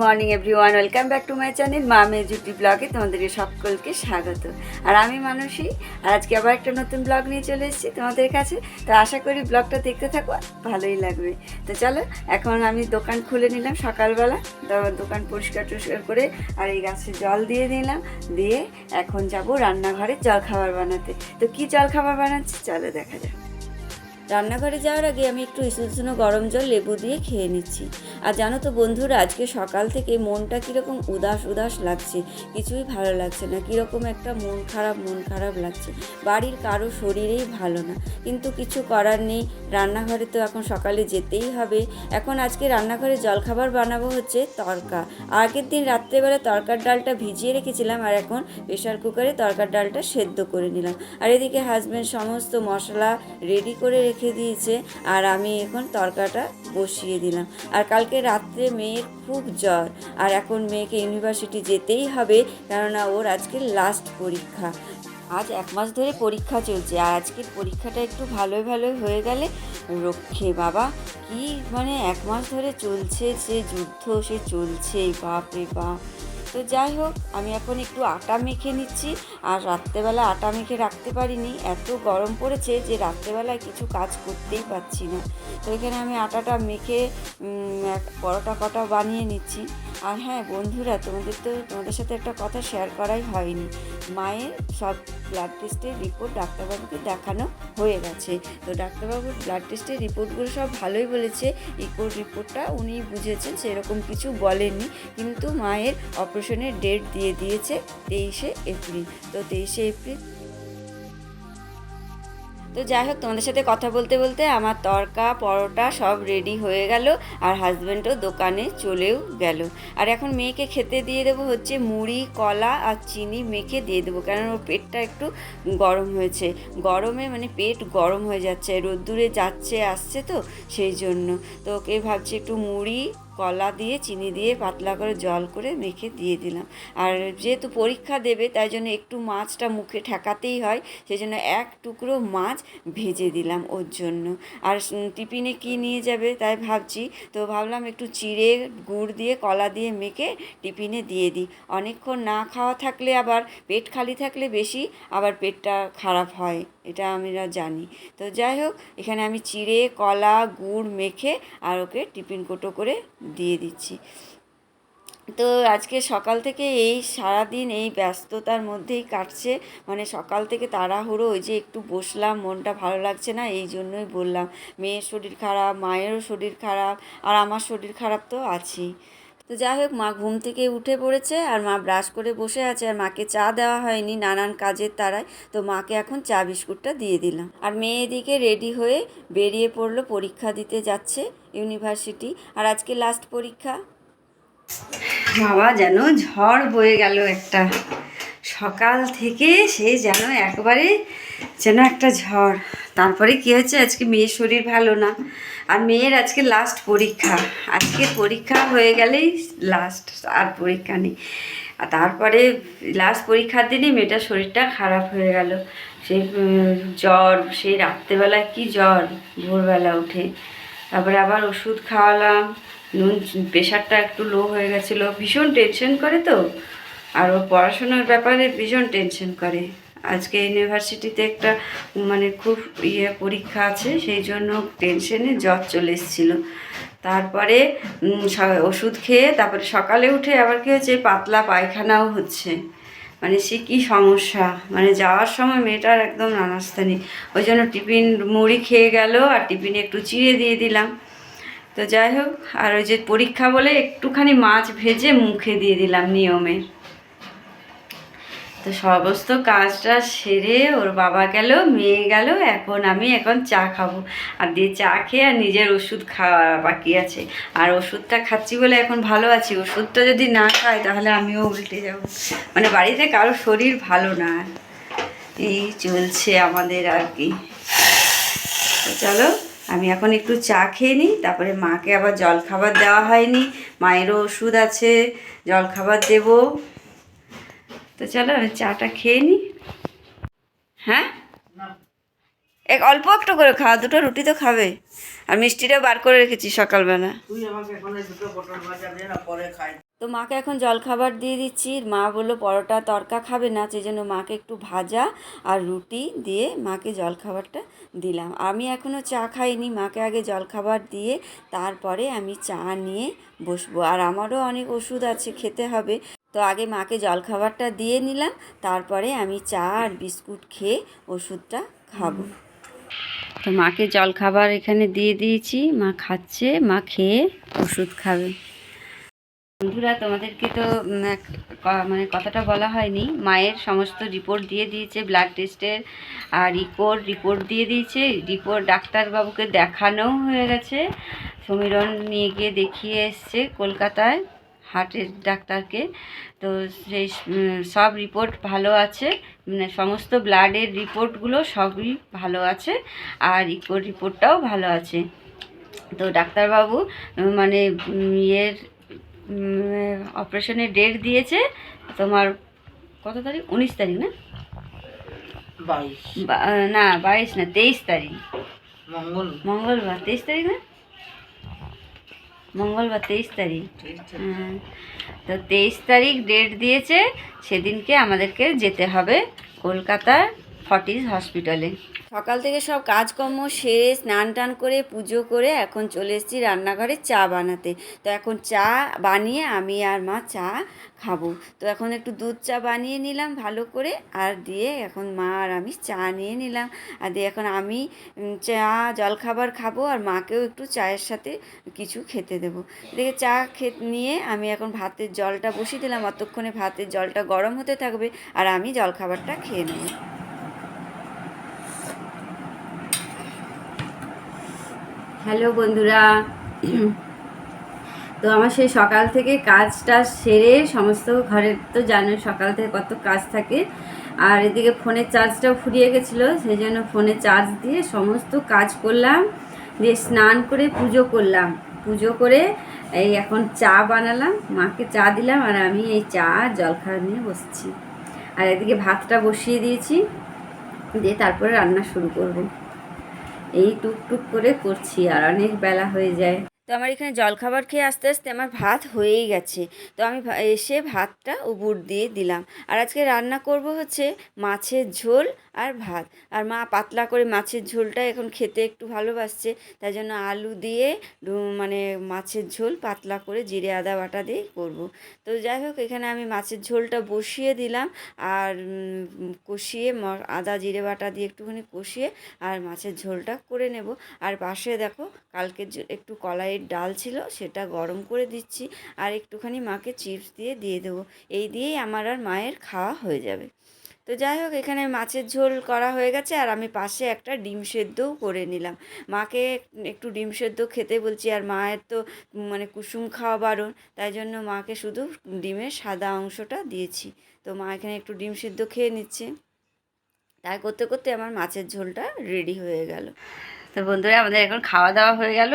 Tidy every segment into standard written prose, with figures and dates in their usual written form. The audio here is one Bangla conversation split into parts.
Morning everyone, welcome back to my channel মা মেজুটি ব্লগে তোমাদেরকে সকলকে স্বাগত। আর আমি মানসী, আর আজকে আবার একটা নতুন ব্লগ নিয়ে চলে এসেছি তোমাদের কাছে। তো আশা করি ব্লগটা দেখতে থাকো, ভালোই লাগবে। তো চলো, এখন আমি দোকান খুলে নিলাম সকালবেলা, দোকান পরিষ্কার টরিষ্কার করে আর এই গাছে জল দিয়ে দিলাম, দিয়ে এখন যাব রান্নাঘরে জলখাবার বানাতে। তো কি জলখাবার বানাচ্ছি চলো দেখা যাক। রান্নাঘরে যাওয়ার আগে আমি একটু উষ্ণ গরম জল লেবু দিয়ে খেয়ে নিচ্ছি। আর জানো তো বন্ধুরা, আজকে সকাল থেকে মনটা কীরকম উদাস উদাস লাগছে, কিছুই ভালো লাগছে না, কীরকম একটা মন খারাপ লাগছে। বাড়ির কারো শরীরেই ভালো না, কিন্তু কিছু করার নেই, রান্নাঘরে তো এখন সকালে যেতেই হবে। এখন আজকে রান্নাঘরে জলখাবার বানাবো হচ্ছে তড়কা। আগের দিন রাত্রেবেলা তড়কার ডালটা ভিজিয়ে রেখেছিলাম, আর এখন প্রেশার কুকারে তড়কার ডালটা সেদ্ধ করে নিলাম। আর এদিকে হাজব্যান্ড সমস্ত মশলা রেডি করে রেখে দিয়েছে, আর আমি এখন তড়কাটা বসিয়ে দিলাম। আর কালকে রাত্রে মেয়ের খুব জ্বর, আর এখন মেয়েকে ইউনিভার্সিটি যেতেই হবে, কেননা ওর আজকে লাস্ট পরীক্ষা। আজ 1 মাস ধরে পরীক্ষা চলছে, আর আজকের পরীক্ষাটা একটু ভালোই হয়ে গেলে রক্ষে বাবা। কি মানে 1 মাস ধরে চলছে, সে যুদ্ধ সে চলছেই, বাপরে বাপ। তো যাই হোক, আমি এখন একটু আটা মেখে নিচ্ছি। আর রাত্রেবেলা আটা মেখে রাখতে পারিনি, এত গরম পড়েছে যে রাত্রেবেলায় কিছু কাজ করতেই পারছি না। তো এখানে আমি আটাটা মেখে পরোটা কটা বানিয়ে নিচ্ছি। আর হ্যাঁ বন্ধুরা, তোমাদের সাথে একটা কথা শেয়ার করাই হয়নি। মায়ের সব ব্লাড টেস্টের রিপোর্ট ডাক্তারবাবুকে দেখানো হয়ে গেছে। তো ডাক্তারবাবুর ব্লাড টেস্টের রিপোর্টগুলো সব ভালোই বলেছে। রিপোর্টটা উনি বুঝেছেন, সেরকম কিছু বলেননি। কিন্তু মায়ের অপারেশনের ডেট দিয়ে দিয়েছে 23শে এপ্রিল। তো 23শে এপ্রিল। তো যাই হোক, তোমাদের সাথে কথা বলতে বলতে আমার তড়কা পরোটা সব রেডি হয়ে গেল, আর হাজব্যান্ডও দোকানে চলেও গেল। আর এখন মেয়েকে খেতে দিয়ে দেবো হচ্ছে মুড়ি, কলা আর চিনি মেখে দিয়ে দেবো, কারণ ওর পেটটা একটু গরম হয়েছে। গরমে মানে পেট গরম হয়ে যাচ্ছে, রোদ্দুরে যাচ্ছে আসছে, তো সেই জন্য। তো ওকে ভাবছি একটু মুড়ি, কলা দিয়ে চিনি দিয়ে পাতলা করে জল করে মেখে দিয়ে দিলাম। আর যেহেতু পরীক্ষা দেবে, তাই জন্য একটু মাছটা মুখে ঠেকাতেই হয়, সেই জন্য এক টুকরো মাছ ভেজে দিলাম ওর জন্য। আর টিফিনে কি নিয়ে যাবে তাই ভাবছি, তো ভাবলাম একটু চিড়ে গুড় দিয়ে কলা দিয়ে মেখে টিফিনে দিয়ে দিই। অনেকক্ষণ না খাওয়া থাকলে আবার পেট খালি থাকলে বেশি আবার পেটটা খারাপ হয়, এটা আমরা জানি। তো যাই হোক, এখানে আমি চিড়ে কলা গুড় মেখে আর ওকে টিফিন কোটো করে দিয়ে দিচ্ছি। তো আজকে সকাল থেকে এই সারাদিন এই ব্যস্ততার মধ্যেই কাটছে, মানে সকাল থেকে তাড়াহুড়ো, ওই যে একটু বসলাম, মনটা ভালো লাগছে না, এই জন্যই বললাম। মেয়ের শরীর খারাপ, মায়েরও শরীর খারাপ, আর আমার শরীর খারাপ তো আছেই। তো যাই হোক, মা ঘুম থেকে উঠে পড়েছে, আর মা ব্রাশ করে বসে আছে, আর মাকে চা দেওয়া হয়নি নানান কাজের তাড়ায়। তো মাকে এখন চা বিস্কুটটা দিয়ে দিলাম। আর মেয়ে এদিকে রেডি হয়ে বেরিয়ে পড়লো, পরীক্ষা দিতে যাচ্ছে ইউনিভার্সিটি, আর আজকে লাস্ট পরীক্ষা। বাবা, যেন ঝড় বয়ে গেল একটা, সকাল থেকে সে যেন একবারে যেন একটা ঝড়। তারপরে কী হয়েছে, আজকে মেয়ের শরীর ভালো না, আর মেয়ের আজকে লাস্ট পরীক্ষা। আজকে পরীক্ষা হয়ে গেলেই লাস্ট, আর পরীক্ষা নেই। আর তারপরে লাস্ট পরীক্ষার দিনই মেয়েটার শরীরটা খারাপ হয়ে গেল। সেই জ্বর, সেই রাত্রেবেলায় কি জ্বর, ভোরবেলা উঠে। তারপরে আবার ওষুধ খাওয়ালাম, প্রেশারটা একটু লো হয়ে গেছিলো। ভীষণ টেনশন করে তো, আর ও পড়াশোনার ব্যাপারে ভীষণ টেনশন করে। আজকে ইউনিভার্সিটিতে একটা মানে খুব পরীক্ষা আছে, সেই জন্য টেনশনে জ্বর চলে এসেছিলো। তারপরে ওষুধ খেয়ে তারপরে সকালে উঠে আবার কী হচ্ছে, পাতলা পায়খানাও হচ্ছে। মানে সে কী সমস্যা, মানে যাওয়ার সময় মেয়েটার একদম নানাস্থানি। ওই জন্য টিফিন মুড়ি খেয়ে গেল, আর টিফিনে একটু চিড়ে দিয়ে দিলাম। তো যাই হোক, আর ওই যে পরীক্ষা বলে একটুখানি মাছ ভেজে মুখে দিয়ে দিলাম নিয়মের। তো সমস্ত কাজটা সেরে ওর বাবা গেল, মেয়ে গেল, এখন চা খাবো। আর দিয়ে চা খেয়ে আর নিজের ওষুধ খাওয়া বাকি আছে। আর ওষুধটা খাচ্ছি বলে এখন ভালো আছি, ওষুধটা যদি না খাই তাহলে আমিও উল্টে যাব। মানে বাড়িতে কারো শরীর ভালো না, এই চলছে আমাদের আর কি। তো চলো, আমি এখন একটু চা খেয়ে নিই, তারপরে মাকে আবার জলখাবার দেওয়া হয়নি, মায়েরও ওষুধ আছে, জলখাবার দেবো। তো চলো আমি চাটা খেয়ে নিই। হ্যাঁ, অল্প একটু করে খাওয়া, দুটো রুটি তো খাবে। আর মিষ্টিটা বার করে রেখেছি সকালবেলা। তো মাকে এখন জলখাবার দিয়ে দিচ্ছি। মা বললো পরোটা তরকা খাবে না, সেই জন্য মাকে একটু ভাজা আর রুটি দিয়ে মাকে জলখাবারটা দিলাম। আমি এখনও চা খাইনি, মাকে আগে জলখাবার দিয়ে তারপরে আমি চা নিয়ে বসবো। আর আমারও অনেক ওষুধ আছে, খেতে হবে। তো আগে মাকে জলখাবারটা দিয়ে নিলাম, তারপরে আমি চা আর বিস্কুট খেয়ে ওষুধটা খাবো। তো মাকে জলখাবার এখানে দিয়ে দিয়েছি, মা খাচ্ছে, মা খেয়ে ওষুধ খাবে। বন্ধুরা, তোমাদেরকে তো মানে কথাটা বলা হয়নি, মায়ের সমস্ত রিপোর্ট দিয়ে দিয়েছে, ব্লাড টেস্টের আর রিপোর্ট দিয়ে দিয়েছে। রিপোর্ট ডাক্তারবাবুকে দেখানোও হয়ে গেছে। সমীরণ নিয়ে গিয়ে দেখিয়ে এসছে কলকাতায় হার্টের ডাক্তারকে। তো সেই সব রিপোর্ট ভালো আছে, মানে সমস্ত ব্লাডের রিপোর্টগুলো সবই ভালো আছে, আর রিপোর্টটাও ভালো আছে। তো ডাক্তারবাবু মানে অপারেশনের ডেট দিয়েছে তোমার কত তারিখ, 19 তারিখ না, 22 না 22 না 23 তারিখ, মঙ্গলবার 23 তারিখ না, মঙ্গলবার 23 তারিখ। হ্যাঁ, তো 23 তারিখ ডেট দিয়েছে, সেদিনকে আমাদেরকে যেতে হবে কলকাতার ফর্টিস হসপিটালে। সকাল থেকে সব কাজকর্ম সেরে স্নান টান করে পুজো করে এখন চলে এসেছি রান্নাঘরে চা বানাতে। তো এখন চা বানিয়ে আমি আর মা চা খাবো। তো এখন একটু দুধ চা বানিয়ে নিলাম ভালো করে, আর দিয়ে এখন মা আর আমি চা নিয়ে নিলাম। আর দিয়ে এখন আমি চা জলখাবার খাবো, আর মাকেও একটু চায়ের সাথে কিছু খেতে দেবো। দেখে চা নিয়ে আমি এখন ভাতের জলটা বসিয়ে দিলাম, অতক্ষণে ভাতের জলটা গরম হতে থাকবে আর আমি জলখাবারটা খেয়ে নেব। হ্যালো বন্ধুরা, তো আমার সেই সকাল থেকে কাজটা সেরে সমস্ত ঘরের তো জানো সকাল থেকে কত কাজ থাকে, আর এদিকে ফোনের চার্জটাও ফুরিয়ে গেছিলো, সেই জন্য ফোনে চার্জ দিয়ে সমস্ত কাজ করলাম, দিয়ে স্নান করে পুজো করলাম, পুজো করে এই এখন চা বানালাম, মাকে চা দিলাম, আর আমি এই চা জলখাবার নিয়ে বসছি। আর এদিকে ভাতটা বসিয়ে দিয়েছি, দিয়ে তারপরে রান্না শুরু করব। এই টুকটুক করে করছি, আর অনেক বেলা হয়ে যায়। তো আমার এখানে জলখাবার খেয়ে আস্তে আস্তে আমার ভাত হয়েই গেছে। তো আমি এসে ভাতটা উবুর দিয়ে দিলাম। আর আজকে রান্না করব হচ্ছে মাছের ঝোল আর ভাত। আর মা পাতলা করে মাছের ঝোলটা এখন খেতে একটু ভালোবাসছে, তাই জন্য আলু দিয়ে মানে মাছের ঝোল পাতলা করে জিরে আদা বাটা দিয়ে করব। তো যাই হোক, এখানে আমি মাছের ঝোলটা বসিয়ে দিলাম, আর কষিয়ে আদা জিরে বাটা দিয়ে একটুখানি কষিয়ে আর মাছের ঝোলটা করে নেব। আর পাশে দেখো কালকে একটু কলাইয়ের ডাল ছিল, সেটা গরম করে দিচ্ছি, আর একটুখানি মাকে চিপস দিয়ে দেবো। এই দিয়েই আমার আর মায়ের খাওয়া হয়ে যাবে। তো যাই হোক, এখানে মাছের ঝোল করা হয়ে গেছে, আর আমি পাশে একটা ডিম সেদ্ধও করে নিলাম। মাকে একটু ডিম সেদ্ধ খেতে বলছি, আর মায়ের তো মানে কুসুম খাওয়া বারণ, তাই জন্য মাকে শুধু ডিমের সাদা অংশটা দিয়েছি। তো মা এখানে একটু ডিম সেদ্ধ খেয়ে নিচ্ছে। তাই করতে করতে আমার মাছের ঝোলটা রেডি হয়ে গেল। তো বন্ধুরা, আমাদের এখন খাওয়া দাওয়া হয়ে গেল,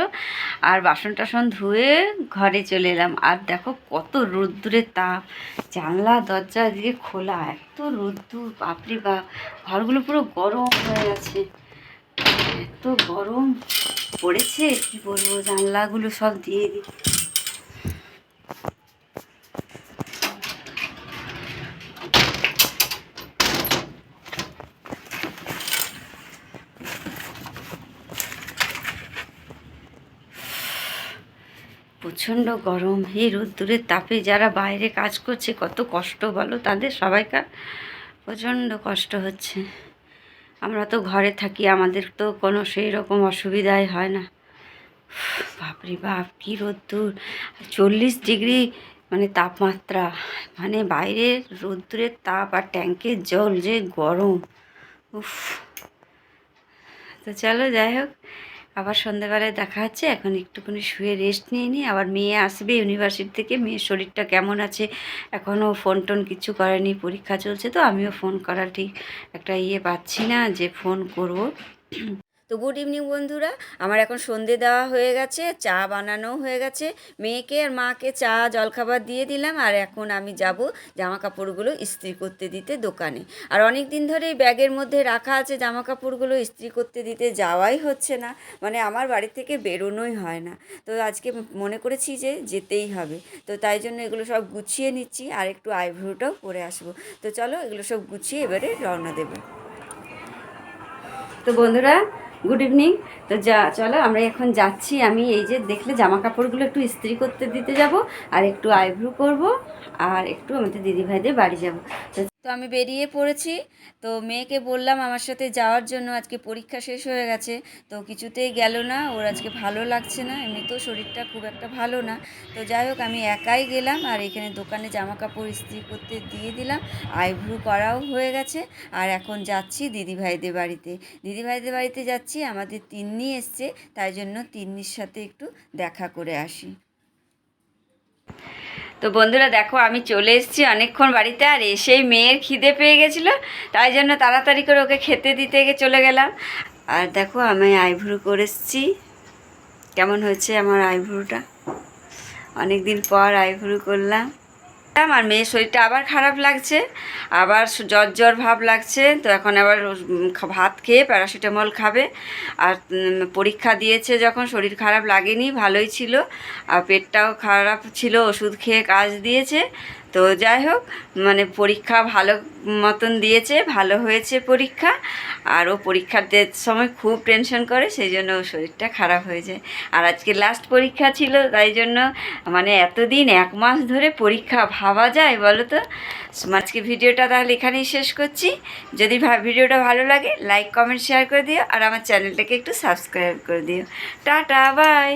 আর বাসন টাসন ধুয়ে ঘরে চলে এলাম। আর দেখো কত রোদ্দুরের তাপ, জানলা দরজা দিয়ে খোলা, এত রোদ্দুর, বাপরে বাপ, ঘরগুলো পুরো গরম হয়ে গেছে, এত গরম পড়েছে কি বলবো, জানলাগুলো সব দিয়ে দিই। প্রচণ্ড গরম, এই রোদ্দুরের তাপে যারা বাইরে কাজ করছে কত কষ্ট বলো, তাদের সবাইকার প্রচণ্ড কষ্ট হচ্ছে। আমরা তো ঘরে থাকি, আমাদের তো কোনো সেই রকম অসুবিধাই হয় না। বাপরে বাপ, কী রোদ্দুর, 40 ডিগ্রি মানে তাপমাত্রা, মানে বাইরে রোদ্দুরের তাপ, আর ট্যাঙ্কের জল যে গরম, উফ। তো চলো যাই হোক, আবার সন্ধ্যেবেলায় দেখা হচ্ছে। এখন একটুখানি শুয়ে রেস্ট নিয়ে নিই, আবার মেয়ে আসবে ইউনিভার্সিটি থেকে, মেয়ের শরীরটা কেমন আছে এখনও ফোন টোন কিছু করেনি, পরীক্ষা চলছে, তো আমিও ফোন করার ঠিক একটা পাচ্ছি না যে ফোন করব। তো গুড ইভিনিং বন্ধুরা, আমার এখন সন্ধে দেওয়া হয়ে গেছে, চা বানানো হয়ে গেছে, মেয়েকে আর মাকে চা জলখাবার দিয়ে দিলাম। আর এখন আমি যাব জামা কাপড়গুলো ইস্ত্রি করতে দিতে দোকানে। আর অনেক দিন ধরে এই ব্যাগের মধ্যে রাখা আছে জামা কাপড়গুলো, ইস্ত্রি করতে দিতে যাওয়াই হচ্ছে না, মানে আমার বাড়ি থেকে বেরোনোই হয় না। তো আজকে মনে করেছি যে যেতেই হবে, তো তাই জন্য এগুলো সব গুছিয়ে নিচ্ছি, আর একটু আইব্রোটাও করে আসবো। তো চলো এগুলো সব গুছিয়ে এবারে রওনা দেবো। তো বন্ধুরা গুড ইভিনিং। তো চলো আমরা এখন যাচ্ছি। আমি এই যে দেখলে জামা কাপড়গুলো একটু ইস্ত্রি করতে দিতে যাব, আর একটু আইব্রো করব, আর একটু আমাদের দিদিভাইদের বাড়ি যাব। তো আমি বেরিয়ে পড়েছি। তো মেয়েকে বললাম আমার সাথে যাওয়ার জন্য, আজকে পরীক্ষা শেষ হয়ে গেছে, তো কিছুতেই গেল না, ওর আজকে ভালো লাগছে না, এমনিতেও শরীরটা খুব একটা ভালো না। তো যাই হোক আমি একাই গেলাম, আর এখানে দোকানে জামা কাপড় ইস্ত্রি করতে দিয়ে দিলাম, আইব্রো করাও হয়ে গেছে। আর এখন যাচ্ছি দিদিভাইদের বাড়িতে। দিদিভাইদের বাড়িতে যাচ্ছি, আমাদের তিন্নি এসছে, তাই জন্য তিন্নির সাথে একটু দেখা করে আসি। তো বন্ধুরা দেখো আমি চলে এসেছি অনেকক্ষণ বাড়িতে, আর এসেই মেয়ের খিদে পেয়ে গেছিলো, তাই জন্য তাড়াতাড়ি করে ওকে খেতে দিতে চলে গেলাম। আর দেখো আমি আইব্রো করে এসেছি, কেমন হয়েছে আমার আইব্রোটা, অনেক দিন পর আইব্রো করলাম। আর মেয়ের শরীরটা আবার খারাপ লাগছে, আবার জ্বর জ্বর ভাব লাগছে, তো এখন আবার ভাত খেয়ে প্যারাসিটামল খাবে। আর পরীক্ষা দিয়েছে যখন শরীর খারাপ লাগেনি, ভালোই ছিল, আর পেটটাও খারাপ ছিল, ওষুধ খেয়ে কাজ দিয়েছে। তো যাই হোক মানে পরীক্ষা ভালো মতন দিয়েছে, ভালো হয়েছে পরীক্ষা। আর ও পরীক্ষার সময় খুব টেনশন করে, সেই জন্য ওর শরীরটা খারাপ হয়ে যায়। আর আজকে লাস্ট পরীক্ষা ছিল, তাই জন্য মানে এতদিন 1 মাস ধরে পরীক্ষা, ভাবা যায় বলো তো। আজকে ভিডিওটা তাহলে এখানেই শেষ করছি। যদি ভিডিওটা ভালো লাগে লাইক কমেন্ট শেয়ার করে দিও, আর আমার চ্যানেলটাকে একটু সাবস্ক্রাইব করে দিও। Tata bye.